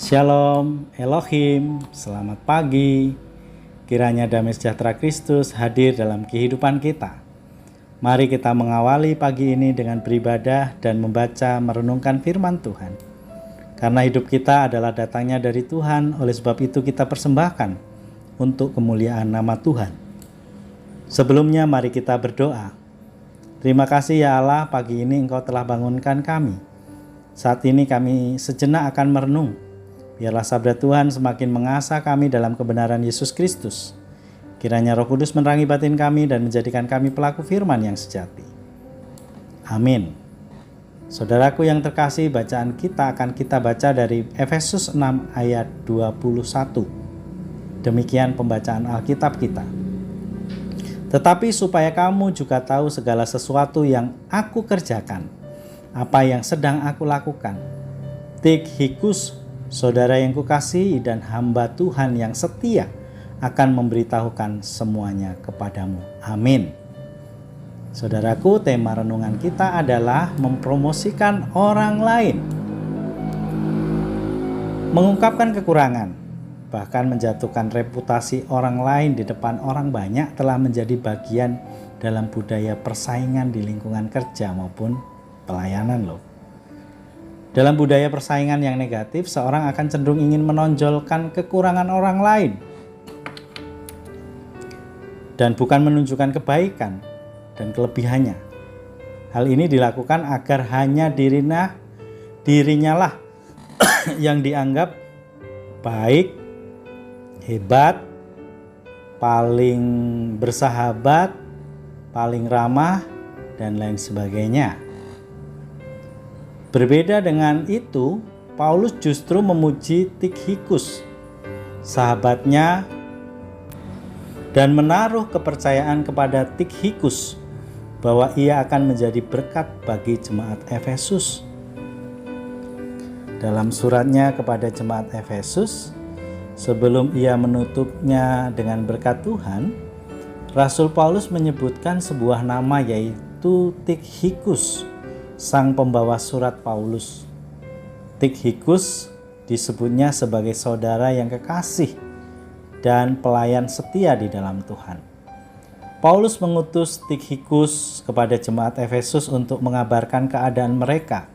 Shalom Elohim, selamat pagi. Kiranya damai sejahtera Kristus hadir dalam kehidupan kita. Mari kita mengawali pagi ini dengan beribadah dan membaca merenungkan firman Tuhan. Karena hidup kita adalah datangnya dari Tuhan, oleh sebab itu kita persembahkan untuk kemuliaan nama Tuhan. Sebelumnya mari kita berdoa. Terima kasih ya Allah, pagi ini Engkau telah bangunkan kami. Saat ini kami sejenak akan merenung. Biarlah sabda Tuhan semakin mengasah kami dalam kebenaran Yesus Kristus. Kiranya Roh Kudus menerangi batin kami dan menjadikan kami pelaku firman yang sejati. Amin. Saudaraku yang terkasih, bacaan kita akan kita baca dari Efesus 6 ayat 21. Demikian pembacaan Alkitab kita. Tetapi supaya kamu juga tahu segala sesuatu yang aku kerjakan, apa yang sedang aku lakukan. Tikhikus, saudara yang kukasihi dan hamba Tuhan yang setia, akan memberitahukan semuanya kepadamu. Amin. Saudaraku, tema renungan kita adalah mempromosikan orang lain. Mengungkapkan kekurangan, bahkan menjatuhkan reputasi orang lain di depan orang banyak telah menjadi bagian dalam budaya persaingan di lingkungan kerja maupun pelayanan loh. Dalam budaya persaingan yang negatif, seorang akan cenderung ingin menonjolkan kekurangan orang lain dan bukan menunjukkan kebaikan dan kelebihannya. Hal ini dilakukan agar hanya dirinya lah yang dianggap baik, hebat, paling bersahabat, paling ramah, dan lain sebagainya. Berbeda dengan itu, Paulus justru memuji Tikhikus, sahabatnya, dan menaruh kepercayaan kepada Tikhikus bahwa ia akan menjadi berkat bagi jemaat Efesus. Dalam suratnya kepada jemaat Efesus, sebelum ia menutupnya dengan berkat Tuhan, Rasul Paulus menyebutkan sebuah nama, yaitu Tikhikus, sang pembawa surat Paulus. Tikhikus disebutnya sebagai saudara yang kekasih dan pelayan setia di dalam Tuhan. Paulus mengutus Tikhikus kepada jemaat Efesus untuk mengabarkan keadaan mereka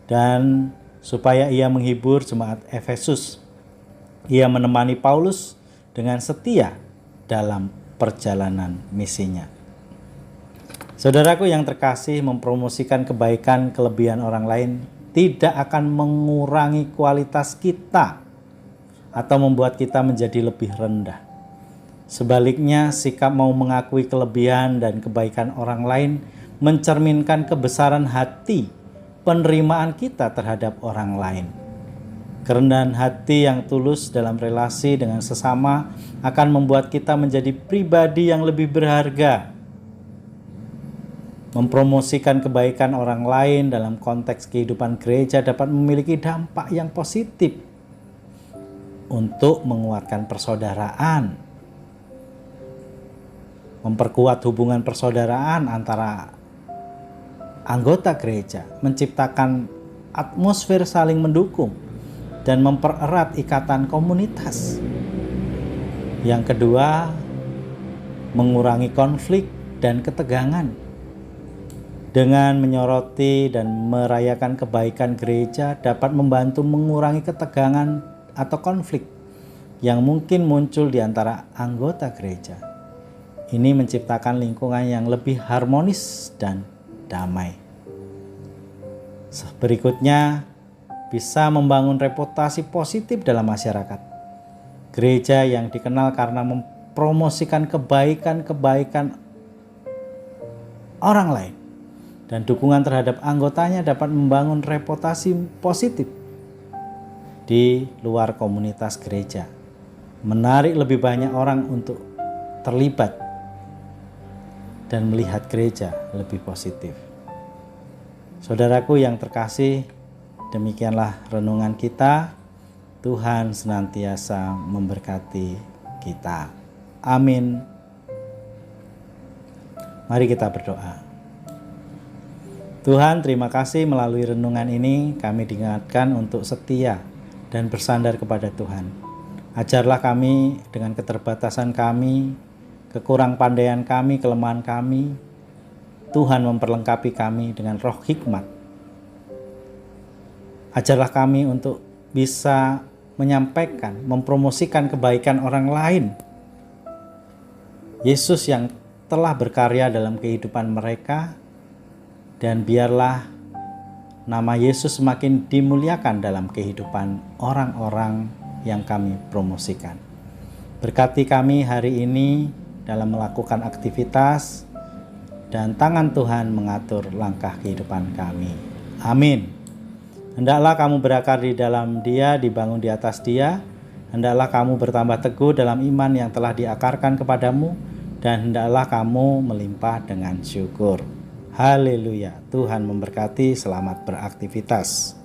dan supaya ia menghibur jemaat Efesus. Ia menemani Paulus dengan setia dalam perjalanan misinya. Saudaraku yang terkasih, mempromosikan kebaikan kelebihan orang lain tidak akan mengurangi kualitas kita atau membuat kita menjadi lebih rendah. Sebaliknya, sikap mau mengakui kelebihan dan kebaikan orang lain mencerminkan kebesaran hati penerimaan kita terhadap orang lain. Kerendahan hati yang tulus dalam relasi dengan sesama akan membuat kita menjadi pribadi yang lebih berharga. Mempromosikan kebaikan orang lain dalam konteks kehidupan gereja dapat memiliki dampak yang positif untuk menguatkan persaudaraan, memperkuat hubungan persaudaraan antara anggota gereja, menciptakan atmosfer saling mendukung, dan mempererat ikatan komunitas. Yang kedua, mengurangi konflik dan ketegangan. Dengan menyoroti dan merayakan kebaikan gereja dapat membantu mengurangi ketegangan atau konflik yang mungkin muncul di antara anggota gereja. Ini menciptakan lingkungan yang lebih harmonis dan damai. Berikutnya, bisa membangun reputasi positif dalam masyarakat. Gereja yang dikenal karena mempromosikan kebaikan-kebaikan orang lain dan dukungan terhadap anggotanya dapat membangun reputasi positif di luar komunitas gereja, menarik lebih banyak orang untuk terlibat dan melihat gereja lebih positif. Saudaraku yang terkasih, demikianlah renungan kita. Tuhan senantiasa memberkati kita. Amin. Mari kita berdoa. Tuhan, terima kasih melalui renungan ini kami diingatkan untuk setia dan bersandar kepada Tuhan. Ajarlah kami dengan keterbatasan kami, kekurangpandaian kami, kelemahan kami. Tuhan memperlengkapi kami dengan roh hikmat. Ajarlah kami untuk bisa menyampaikan, mempromosikan kebaikan orang lain. Yesus yang telah berkarya dalam kehidupan mereka, dan biarlah nama Yesus semakin dimuliakan dalam kehidupan orang-orang yang kami promosikan. Berkati kami hari ini dalam melakukan aktivitas, dan tangan Tuhan mengatur langkah kehidupan kami. Amin. Hendaklah kamu berakar di dalam Dia, dibangun di atas Dia. Hendaklah kamu bertambah teguh dalam iman yang telah diakarkan kepadamu, dan hendaklah kamu melimpah dengan syukur. Haleluya. Tuhan memberkati. Selamat beraktivitas.